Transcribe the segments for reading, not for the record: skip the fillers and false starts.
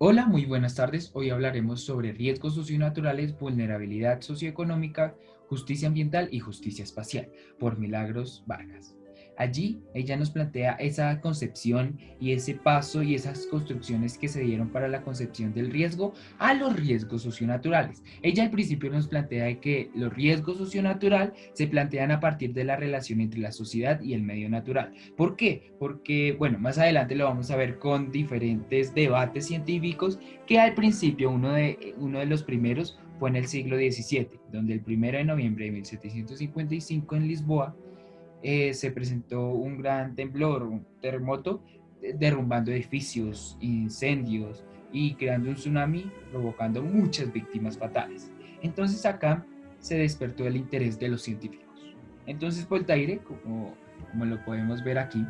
Hola, muy buenas tardes. Hoy hablaremos sobre riesgos socionaturales, vulnerabilidad socioeconómica, justicia ambiental y justicia espacial, por Milagros Vargas. Allí ella nos plantea esa concepción y ese paso y esas construcciones que se dieron para la concepción del riesgo a los riesgos socionaturales. Ella al principio nos plantea que los riesgos socionaturales se plantean a partir de la relación entre la sociedad y el medio natural. ¿Por qué? Porque, bueno, más adelante lo vamos a ver con diferentes debates científicos que al principio uno de los primeros fue en el siglo XVII, donde el 1 de noviembre de 1755 en Lisboa se presentó un gran temblor, un terremoto, derrumbando edificios, incendios y creando un tsunami, provocando muchas víctimas fatales. Entonces acá se despertó el interés de los científicos. Entonces Voltaire, como lo podemos ver aquí,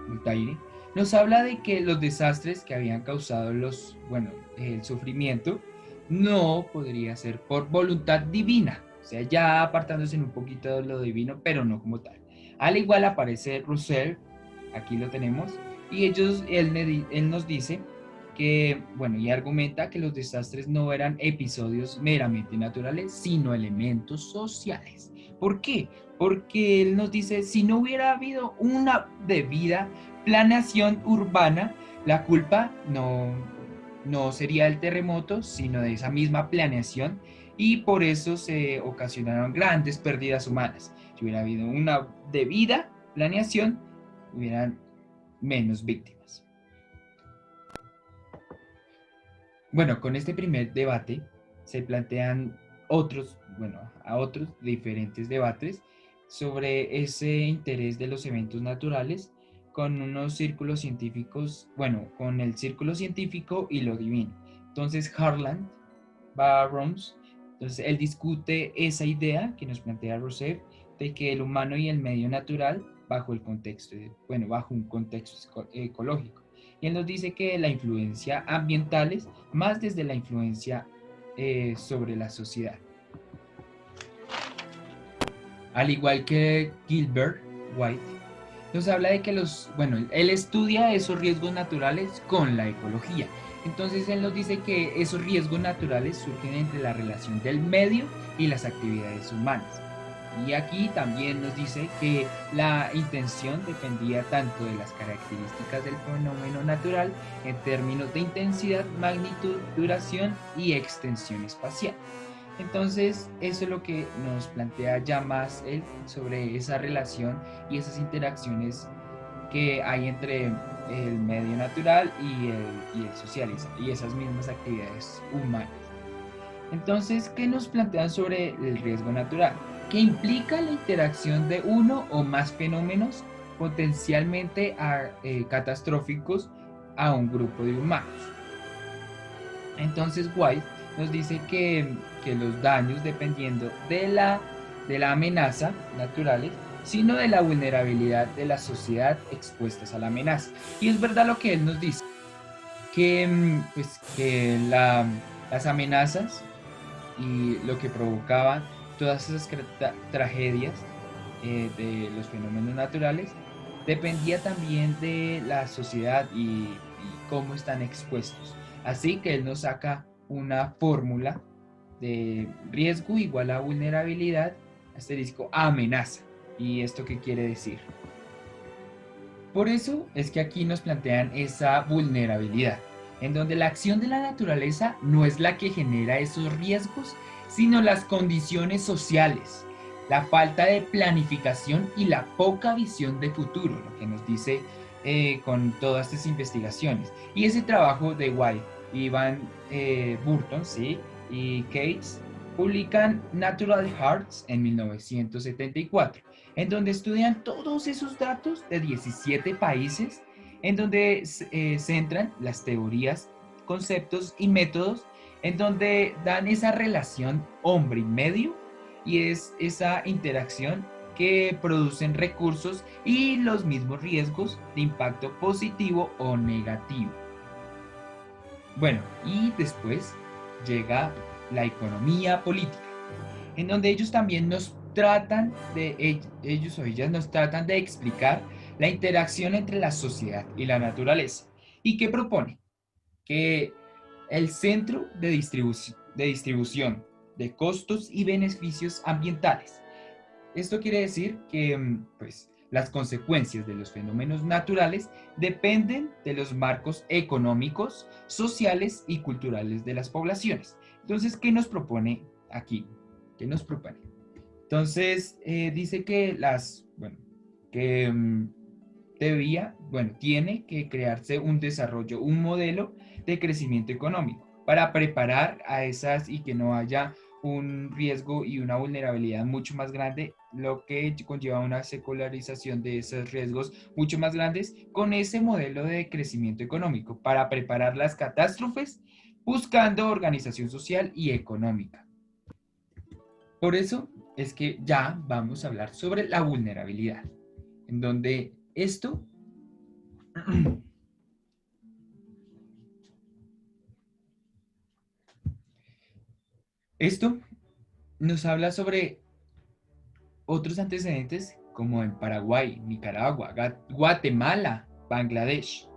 Voltaire, nos habla de que los desastres que habían causado el sufrimiento no podría ser por voluntad divina, o sea, ya apartándose un poquito de lo divino, pero no como tal. Al igual aparece Russell, aquí lo tenemos, y él nos dice que, bueno, y argumenta que los desastres no eran episodios meramente naturales, sino elementos sociales. ¿Por qué? Porque él nos dice, si no hubiera habido una debida planeación urbana, la culpa no sería del terremoto, sino de esa misma planeación, y por eso se ocasionaron grandes pérdidas humanas. Si hubiera habido una debida planeación, hubieran menos víctimas. Bueno, con este primer debate se plantean otros diferentes debates sobre ese interés de los eventos naturales con unos círculos científicos, bueno, con el círculo científico y lo divino. Entonces, Harland Barrows, entonces él discute esa idea que nos plantea Rousseff de que el humano y el medio natural bajo un contexto ecológico. Y él nos dice que la influencia ambiental es más desde la influencia sobre la sociedad. Al igual que Gilbert White, nos habla de que él estudia esos riesgos naturales con la ecología. Entonces él nos dice que esos riesgos naturales surgen entre la relación del medio y las actividades humanas. Y aquí también nos dice que la intención dependía tanto de las características del fenómeno natural en términos de intensidad, magnitud, duración y extensión espacial. Entonces, eso es lo que nos plantea ya más él sobre esa relación y esas interacciones que hay entre el medio natural y el social y esas mismas actividades humanas. Entonces, ¿qué nos plantean sobre el riesgo natural? Que implica la interacción de uno o más fenómenos potencialmente catastróficos a un grupo de humanos. Entonces White nos dice que los daños dependiendo de la amenaza naturales, sino de la vulnerabilidad de la sociedad expuestas a la amenaza. Y es verdad lo que él nos dice, que las amenazas y lo que provocaban todas esas tragedias de los fenómenos naturales dependía también de la sociedad y cómo están expuestos. Así que él nos saca una fórmula de riesgo igual a vulnerabilidad, asterisco, a amenaza. ¿Y esto qué quiere decir? Por eso es que aquí nos plantean esa vulnerabilidad, en donde la acción de la naturaleza no es la que genera esos riesgos, sino las condiciones sociales, la falta de planificación y la poca visión de futuro, lo que nos dice con todas estas investigaciones. Y ese trabajo de White y Van Burton, ¿sí? Y Cates publican Natural Hearts en 1974, en donde estudian todos esos datos de 17 países, en donde centran las teorías, conceptos y métodos, en donde dan esa relación hombre y medio, y es esa interacción que producen recursos y los mismos riesgos de impacto positivo o negativo. Bueno, y después llega la economía política, en donde ellos también ellos o ellas nos tratan de explicar la interacción entre la sociedad y la naturaleza. ¿Y qué propone? que el centro de distribución de costos y beneficios ambientales. Esto quiere decir que pues, las consecuencias de los fenómenos naturales dependen de los marcos económicos, sociales y culturales de las poblaciones. Entonces, ¿qué nos propone aquí? ¿Qué nos propone? Entonces, dice que que tiene que crearse un desarrollo, un modelo de crecimiento económico para preparar a esas y que no haya un riesgo y una vulnerabilidad mucho más grande, lo que conlleva una secularización de esos riesgos mucho más grandes con ese modelo de crecimiento económico para preparar las catástrofes buscando organización social y económica. Por eso es que ya vamos a hablar sobre la vulnerabilidad, en donde esto nos habla sobre otros antecedentes como en Paraguay, Nicaragua, Guatemala, Bangladesh,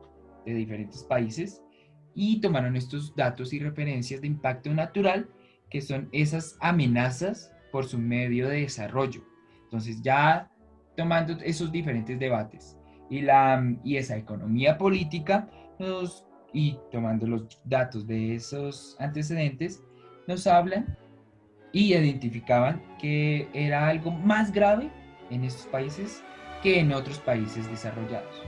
de diferentes países, y tomaron estos datos y referencias de impacto natural, que son esas amenazas por su medio de desarrollo. Entonces ya tomando esos diferentes debates y esa economía política y tomando los datos de esos antecedentes, nos hablan y identificaban que era algo más grave en estos países que en otros países desarrollados.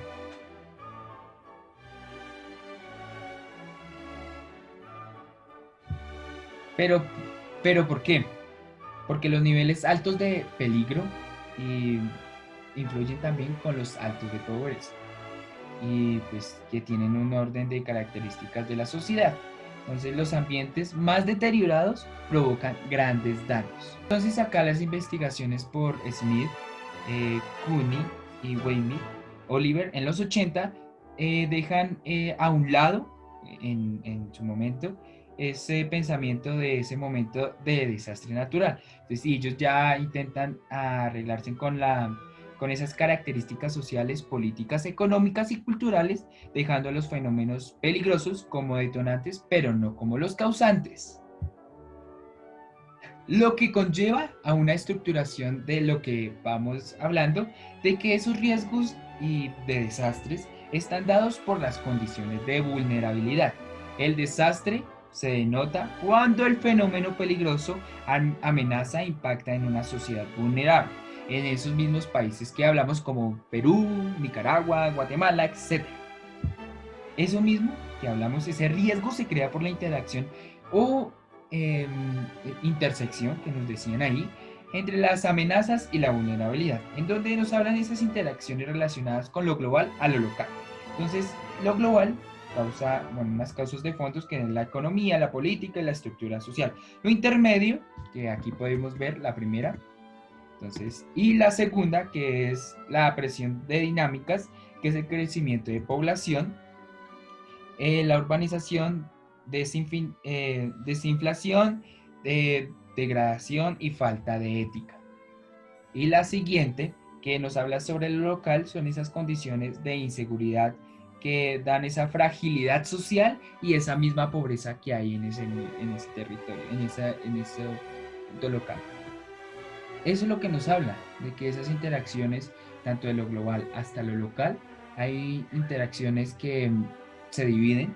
Pero, pero ¿por qué? Porque los niveles altos de peligro y influyen también con los altos de pobreza y pues que tienen un orden de características de la sociedad. Entonces los ambientes más deteriorados provocan grandes daños. Entonces acá las investigaciones por Smith, Cooney y Weymouth, Oliver en los 80 dejan a un lado en su momento ese pensamiento de ese momento de desastre natural. Entonces ellos ya intentan arreglarse con esas características sociales, políticas, económicas y culturales, dejando a los fenómenos peligrosos como detonantes, pero no como los causantes. Lo que conlleva a una estructuración de lo que vamos hablando, de que esos riesgos y de desastres están dados por las condiciones de vulnerabilidad. El desastre se denota cuando el fenómeno peligroso amenaza e impacta en una sociedad vulnerable, en esos mismos países que hablamos como Perú, Nicaragua, Guatemala, etc. Eso mismo que hablamos, ese riesgo se crea por la interacción o eh, intersección que nos decían ahí entre las amenazas y la vulnerabilidad, en donde nos hablan esas interacciones relacionadas con lo global a lo local. Entonces, lo global causa, unas causas de fondos que es la economía, la política y la estructura social. Lo intermedio, que aquí podemos ver la primera, entonces, y la segunda, que es la presión de dinámicas, que es el crecimiento de población, la urbanización, desinflación, degradación y falta de ética. Y la siguiente, que nos habla sobre lo local, son esas condiciones de inseguridad que dan esa fragilidad social y esa misma pobreza que hay en ese territorio, en ese punto local. Eso es lo que nos habla, de que esas interacciones, tanto de lo global hasta lo local, hay interacciones que se dividen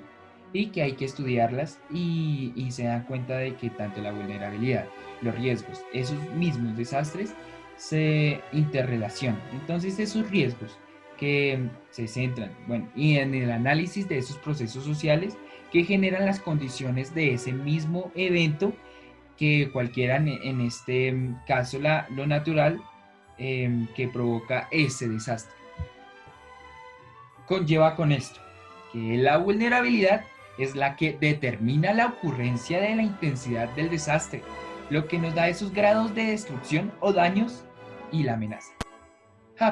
y que hay que estudiarlas y se dan cuenta de que tanto la vulnerabilidad, los riesgos, esos mismos desastres se interrelacionan. Entonces esos riesgos que se centran, y en el análisis de esos procesos sociales que generan las condiciones de ese mismo evento que cualquiera en este caso lo natural que provoca ese desastre. Conlleva con esto que la vulnerabilidad es la que determina la ocurrencia de la intensidad del desastre, lo que nos da esos grados de destrucción o daños y la amenaza.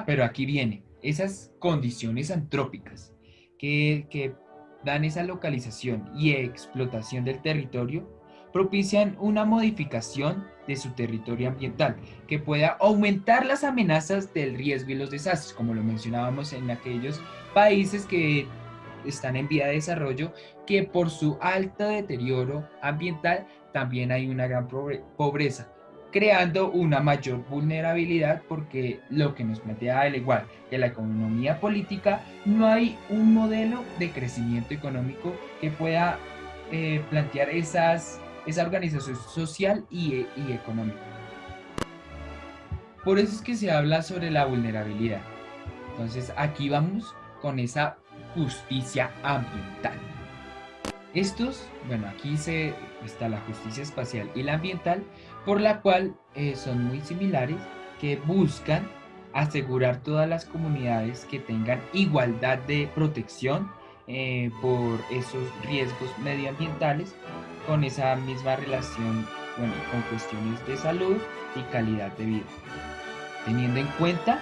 Pero aquí viene esas condiciones antrópicas que dan esa localización y explotación del territorio, propician una modificación de su territorio ambiental que pueda aumentar las amenazas del riesgo y los desastres, como lo mencionábamos en aquellos países que están en vía de desarrollo, que por su alto deterioro ambiental también hay una gran pobreza, creando una mayor vulnerabilidad, porque lo que nos plantea al igual que la economía política, no hay un modelo de crecimiento económico que pueda plantear esa organización social y económica. Por eso es que se habla sobre la vulnerabilidad. Entonces aquí vamos con esa justicia ambiental. Aquí está la justicia espacial y la ambiental, por la cual son muy similares, que buscan asegurar todas las comunidades que tengan igualdad de protección por esos riesgos medioambientales, con esa misma relación, con cuestiones de salud y calidad de vida, teniendo en cuenta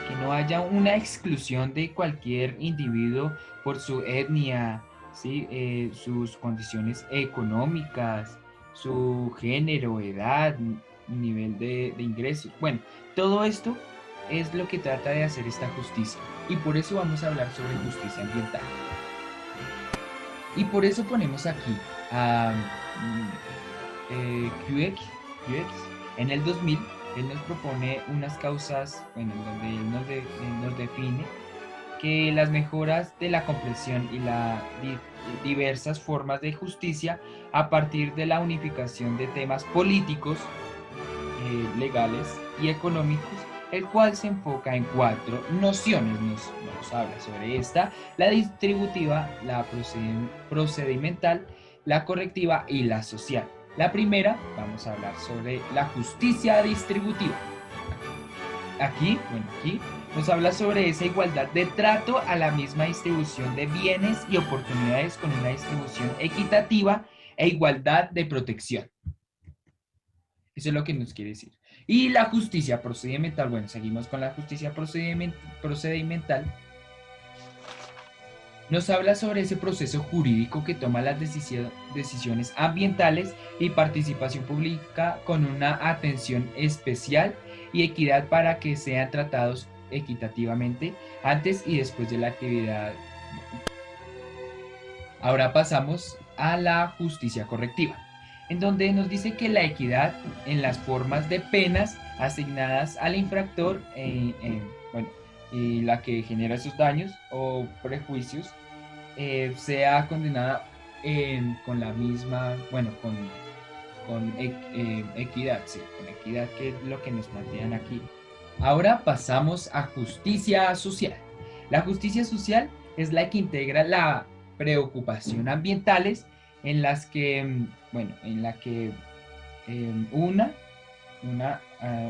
que no haya una exclusión de cualquier individuo por su etnia, ¿sí? Sus condiciones económicas, su género, edad, nivel de ingresos. Bueno, todo esto es lo que trata de hacer esta justicia. Y por eso vamos a hablar sobre justicia ambiental. Y por eso ponemos aquí a QX en el 2000. Él nos propone unas causas, en donde él nos define que las mejoras de la comprensión y las diversas formas de justicia a partir de la unificación de temas políticos, legales y económicos, el cual se enfoca en 4 nociones. Nos habla sobre esta: la distributiva, la procedimental, la correctiva y la social. La primera, vamos a hablar sobre la justicia distributiva. Aquí nos habla sobre esa igualdad de trato a la misma distribución de bienes y oportunidades, con una distribución equitativa e igualdad de protección. Eso es lo que nos quiere decir. Y la justicia procedimental, seguimos con la justicia procedimental. Nos habla sobre ese proceso jurídico que toma las decisiones ambientales y participación pública con una atención especial y equidad para que sean tratados equitativamente antes y después de la actividad. Ahora pasamos a la justicia correctiva, en donde nos dice que la equidad en las formas de penas asignadas al infractor, y la que genera esos daños o prejuicios, sea condenada con la misma, con equidad, sí, con equidad, que es lo que nos plantean aquí. Ahora pasamos a justicia social. La justicia social es la que integra la preocupación ambientales, en las que, en la que una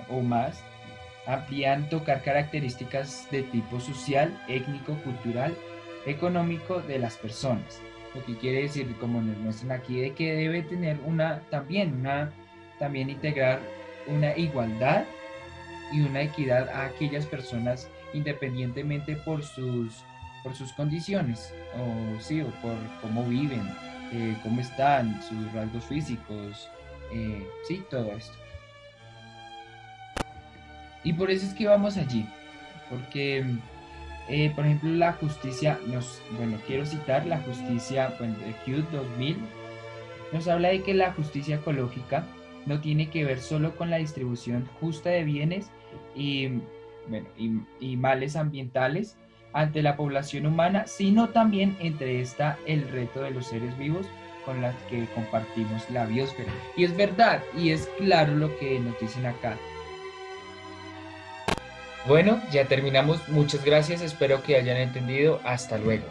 o más amplían tocar características de tipo social, étnico, cultural, económico de las personas. Lo que quiere decir, como nos muestran aquí, de que debe tener también integrar una igualdad y una equidad a aquellas personas, independientemente por sus condiciones, o por cómo viven, cómo están, sus rasgos físicos, todo esto. Y por eso es que vamos allí, porque, por ejemplo, la justicia, quiero citar la justicia de Q 2000, nos habla de que la justicia ecológica no tiene que ver solo con la distribución justa de bienes y males ambientales ante la población humana, sino también entre esta el reto de los seres vivos con los que compartimos la biosfera. Y es verdad, y es claro lo que nos dicen acá. Bueno, ya terminamos. Muchas gracias. Espero que hayan entendido. Hasta luego.